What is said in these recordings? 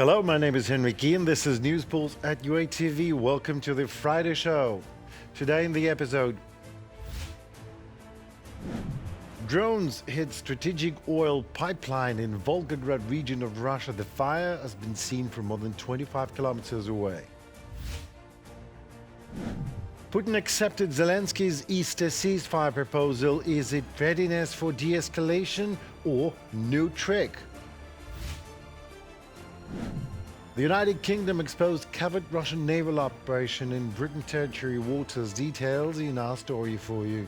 Hello, my name is Henry Keane. This is News Pulse at UATV. Welcome to the Friday show. Today in the episode, drones hit strategic oil pipeline in Volgograd region of Russia. The fire has been seen from more than 25 kilometers away. Putin accepted Zelensky's Easter ceasefire proposal. Is it readiness for de-escalation or new trick? The United Kingdom exposed covert Russian naval operation in Britain territory waters. Details in our story for you.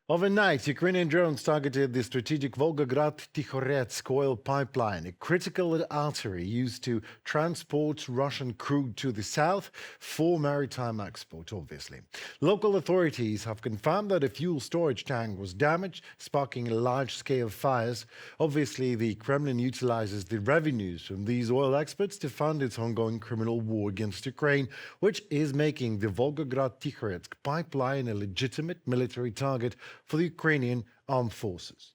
Overnight, Ukrainian drones targeted the strategic Volgograd-Tikhoretsk oil pipeline, a critical artery used to transport Russian crude to the south for maritime export, obviously. Local authorities have confirmed that a fuel storage tank was damaged, sparking large-scale fires. Obviously, the Kremlin utilizes the revenues from these oil exports to fund its ongoing criminal war against Ukraine, which is making the Volgograd-Tikhoretsk pipeline a legitimate military target for the Ukrainian armed forces.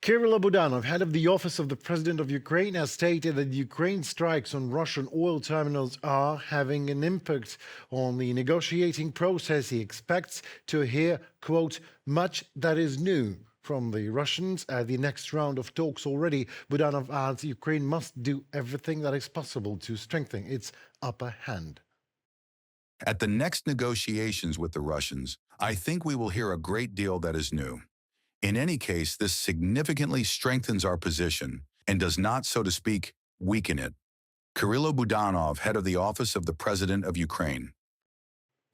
Kirill Budanov, head of the Office of the President of Ukraine, has stated that Ukraine's strikes on Russian oil terminals are having an impact on the negotiating process. He expects to hear, quote, much that is new from the Russians at the next round of talks already. Budanov adds Ukraine must do everything that is possible to strengthen its upper hand. At the next negotiations with the Russians, I think we will hear a great deal that is new. In any case, this significantly strengthens our position and does not, so to speak, weaken it. Kirill Budanov, head of the Office of the President of Ukraine.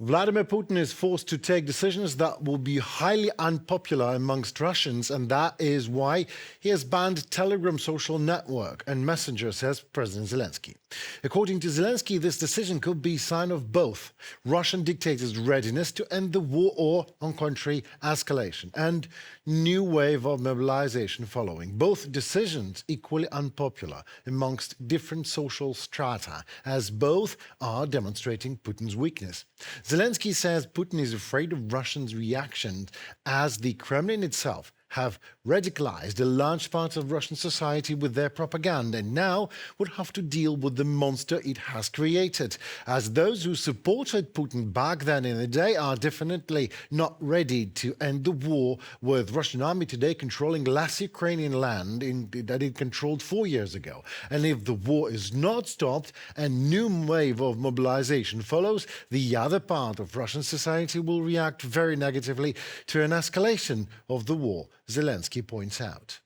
Vladimir Putin is forced to take decisions that will be highly unpopular amongst Russians, and that is why he has banned Telegram social network and Messenger, says President Zelensky. According to Zelensky, this decision could be a sign of both Russian dictators' readiness to end the war or, on contrary, escalation, and new wave of mobilization following. Both decisions equally unpopular amongst different social strata, as both are demonstrating Putin's weakness. Zelensky says Putin is afraid of Russians' reaction, as the Kremlin itself have radicalized a large part of Russian society with their propaganda and now would have to deal with the monster it has created, as those who supported Putin back then in the day are definitely not ready to end the war, with Russian army today controlling less Ukrainian land that it controlled 4 years ago. And if the war is not stopped and new wave of mobilization follows, the other part of Russian society will react very negatively to an escalation of the war, Zelensky points out.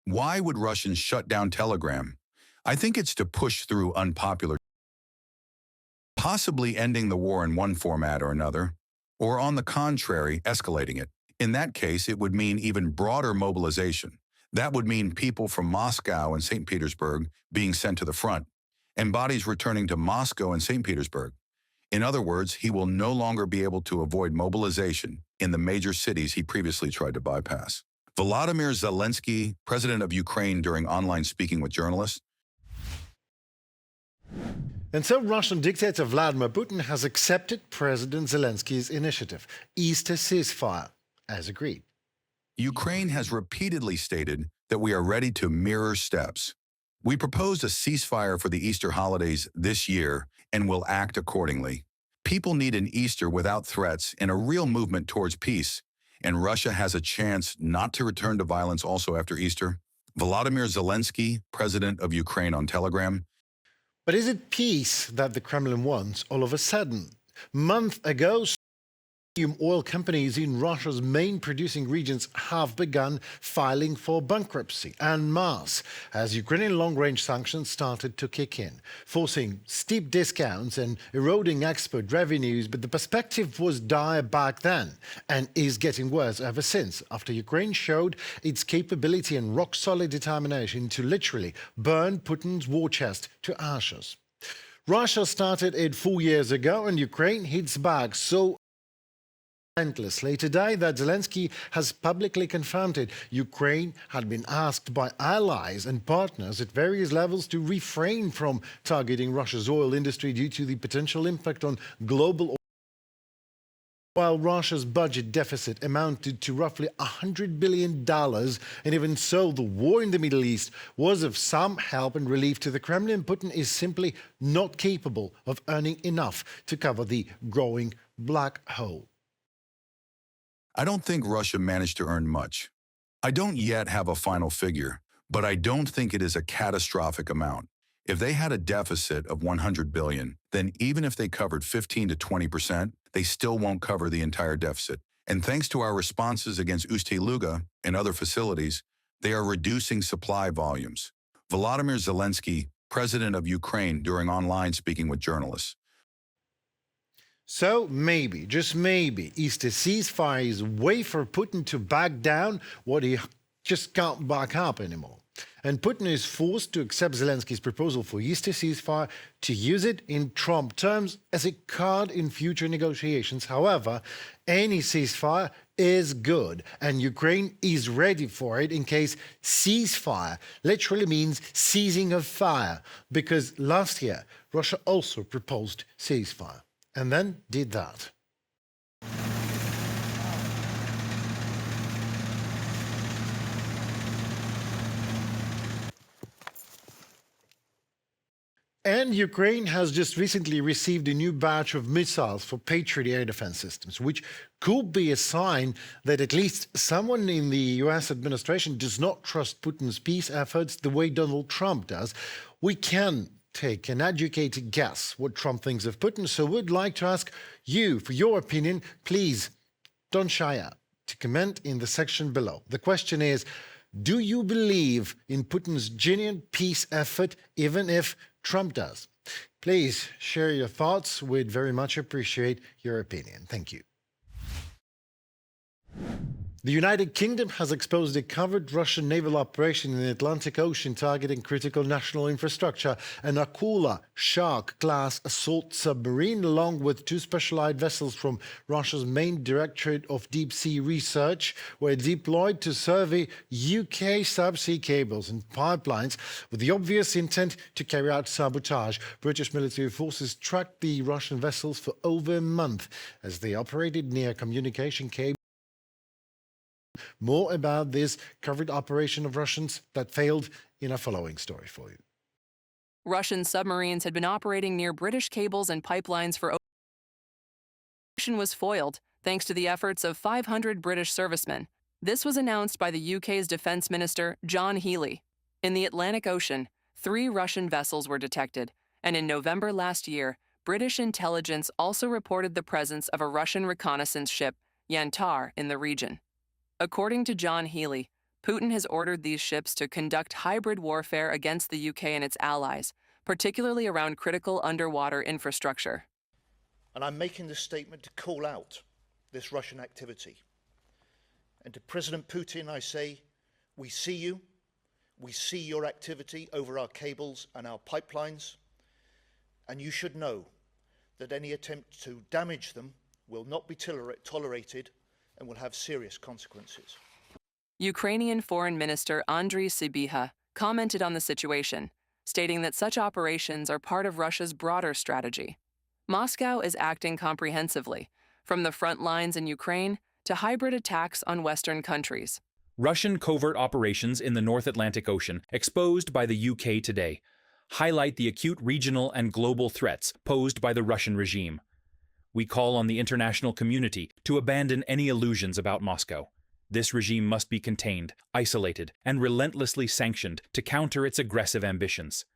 Why would Russians shut down Telegram? I think it's to push through unpopular, possibly ending the war in one format or another, or on the contrary, escalating it. In that case, it would mean even broader mobilization. That would mean people from Moscow and St. Petersburg being sent to the front, and bodies returning to Moscow and St. Petersburg. In other words, he will no longer be able to avoid mobilization in the major cities he previously tried to bypass. Volodymyr Zelensky, president of Ukraine, during online speaking with journalists. And so Russian dictator Vladimir Putin has accepted President Zelensky's initiative, Easter ceasefire, as agreed. Ukraine has repeatedly stated that we are ready to mirror steps. We proposed a ceasefire for the Easter holidays this year and will act accordingly. People need an Easter without threats and a real movement towards peace, and Russia has a chance not to return to violence also after Easter. Volodymyr Zelensky, president of Ukraine, on Telegram. But is it peace that the Kremlin wants all of a sudden? Month ago, oil companies in Russia's main producing regions have begun filing for bankruptcy en masse as Ukrainian long-range sanctions started to kick in, forcing steep discounts and eroding export revenues. But the perspective was dire back then and is getting worse ever since, after Ukraine showed its capability and rock-solid determination to literally burn Putin's war chest to ashes. Russia started it 4 years ago and Ukraine hits back so relentlessly today that Zelensky has publicly confirmed it. Ukraine had been asked by allies and partners at various levels to refrain from targeting Russia's oil industry due to the potential impact on global While Russia's budget deficit amounted to roughly $100 billion, and even so, the war in the Middle East was of some help and relief to the Kremlin, Putin is simply not capable of earning enough to cover the growing black hole. I don't think Russia managed to earn much. I don't yet have a final figure, but I don't think it is a catastrophic amount. If they had a deficit of 100 billion, then even if they covered 15 to 20%, they still won't cover the entire deficit. And thanks to our responses against Ust-Luga and other facilities, they are reducing supply volumes. Volodymyr Zelensky, president of Ukraine, during online speaking with journalists. So maybe, just maybe, is the ceasefire a way for Putin to back down what he just can't back up anymore. And Putin is forced to accept Zelensky's proposal for Easter ceasefire, to use it in Trump terms as a card in future negotiations. However, any ceasefire is good, and Ukraine is ready for it in case ceasefire literally means ceasing of fire, because last year Russia also proposed ceasefire and then did that. And Ukraine has just recently received a new batch of missiles for Patriot air defense systems, which could be a sign that at least someone in the US administration does not trust Putin's peace efforts the way Donald Trump does. We can take an educated guess what Trump thinks of Putin, so we'd like to ask you for your opinion. Please don't shy out to comment in the section below. The question is, do you believe in Putin's genuine peace effort, even if Trump does? Please share your thoughts. We'd very much appreciate your opinion. Thank you. The United Kingdom has exposed a covert Russian naval operation in the Atlantic Ocean targeting critical national infrastructure. An Akula Shark-class assault submarine, along with 2 specialized vessels from Russia's main Directorate of Deep-Sea Research, were deployed to survey UK subsea cables and pipelines with the obvious intent to carry out sabotage. British military forces tracked the Russian vessels for over a month as they operated near communication cables. More about this covert operation of Russians that failed in a following story for you. Russian submarines had been operating near British cables and pipelines for over a year. Was foiled thanks to the efforts of 500 British servicemen. This was announced by the UK's Defence Minister, John Healey. In the Atlantic Ocean, 3 Russian vessels were detected, and in November last year, British intelligence also reported the presence of a Russian reconnaissance ship, Yantar, in the region. According to John Healey, Putin has ordered these ships to conduct hybrid warfare against the UK and its allies, particularly around critical underwater infrastructure. And I'm making this statement to call out this Russian activity. And to President Putin, I say, we see you, we see your activity over our cables and our pipelines, and you should know that any attempt to damage them will not be tolerated and will have serious consequences. Ukrainian Foreign Minister Andriy Sybiha commented on the situation, stating that such operations are part of Russia's broader strategy. Moscow is acting comprehensively, from the front lines in Ukraine to hybrid attacks on Western countries. Russian covert operations in the North Atlantic Ocean, exposed by the UK today, highlight the acute regional and global threats posed by the Russian regime. We call on the international community to abandon any illusions about Moscow. This regime must be contained, isolated, and relentlessly sanctioned to counter its aggressive ambitions.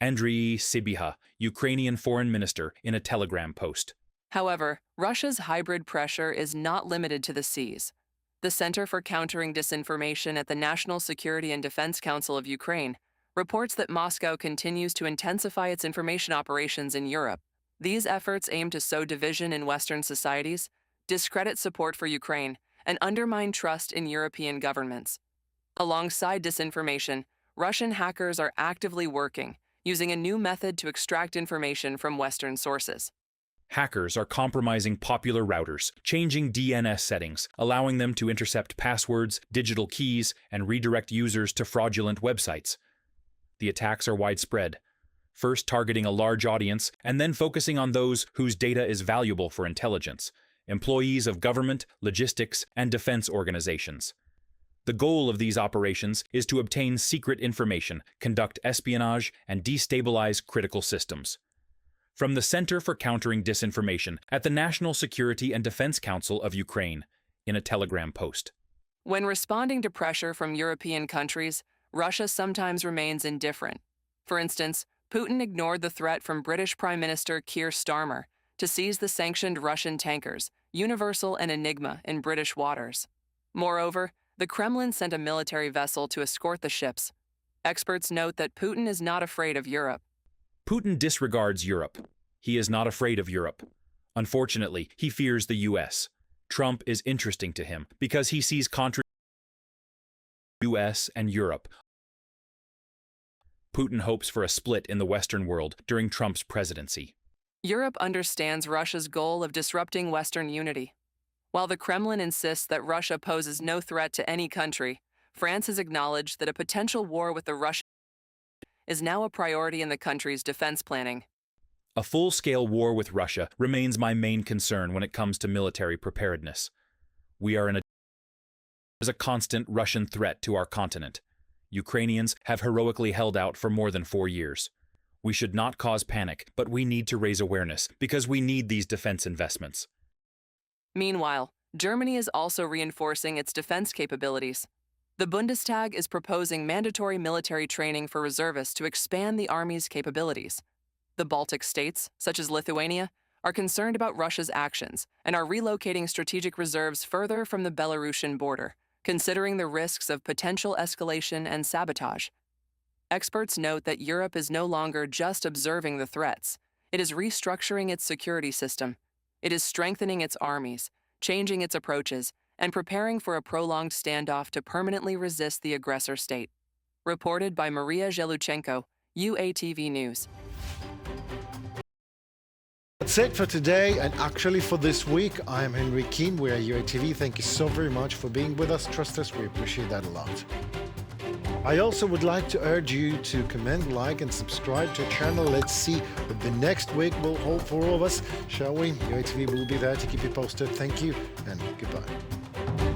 Andriy Sybiha, Ukrainian Foreign Minister, in a Telegram post. However, Russia's hybrid pressure is not limited to the seas. The Center for Countering Disinformation at the National Security and Defense Council of Ukraine reports that Moscow continues to intensify its information operations in Europe. These efforts aim to sow division in Western societies, discredit support for Ukraine, and undermine trust in European governments. Alongside disinformation, Russian hackers are actively working, using a new method to extract information from Western sources. Hackers are compromising popular routers, changing DNS settings, allowing them to intercept passwords, digital keys, and redirect users to fraudulent websites. The attacks are widespread, first targeting a large audience and then focusing on those whose data is valuable for intelligence, employees of government, logistics, and defense organizations. The goal of these operations is to obtain secret information, conduct espionage, and destabilize critical systems. From the Center for Countering Disinformation at the National Security and Defense Council of Ukraine, in a Telegram post. When responding to pressure from European countries, Russia sometimes remains indifferent. For instance, Putin ignored the threat from British Prime Minister Keir Starmer to seize the sanctioned Russian tankers, Universal and Enigma, in British waters. Moreover, the Kremlin sent a military vessel to escort the ships. Experts note that Putin is not afraid of Europe. Putin disregards Europe. He is not afraid of Europe. Unfortunately, he fears the U.S. Trump is interesting to him because he sees contradictions between the U.S. and Europe. Putin hopes for a split in the Western world during Trump's presidency. Europe understands Russia's goal of disrupting Western unity. While the Kremlin insists that Russia poses no threat to any country, France has acknowledged that a potential war with the Russian is now a priority in the country's defense planning. A full-scale war with Russia remains my main concern when it comes to military preparedness. We are in a constant Russian threat to our continent. Ukrainians have heroically held out for more than 4 years. We should not cause panic, but we need to raise awareness because we need these defense investments. Meanwhile, Germany is also reinforcing its defense capabilities. The Bundestag is proposing mandatory military training for reservists to expand the army's capabilities. The Baltic states, such as Lithuania, are concerned about Russia's actions and are relocating strategic reserves further from the Belarusian border, considering the risks of potential escalation and sabotage. Experts note that Europe is no longer just observing the threats. It is restructuring its security system. It is strengthening its armies, changing its approaches, and preparing for a prolonged standoff to permanently resist the aggressor state. Reported by Maria Zheluchenko, UATV News. That's it for today and actually for this week. I am Henry Keane. We are UATV. Thank you so very much for being with us. Trust us, we appreciate that a lot. I also would like to urge you to comment, like, and subscribe to the channel. Let's see what the next week will hold for all of us, shall we? UATV will be there to keep you posted. Thank you and goodbye.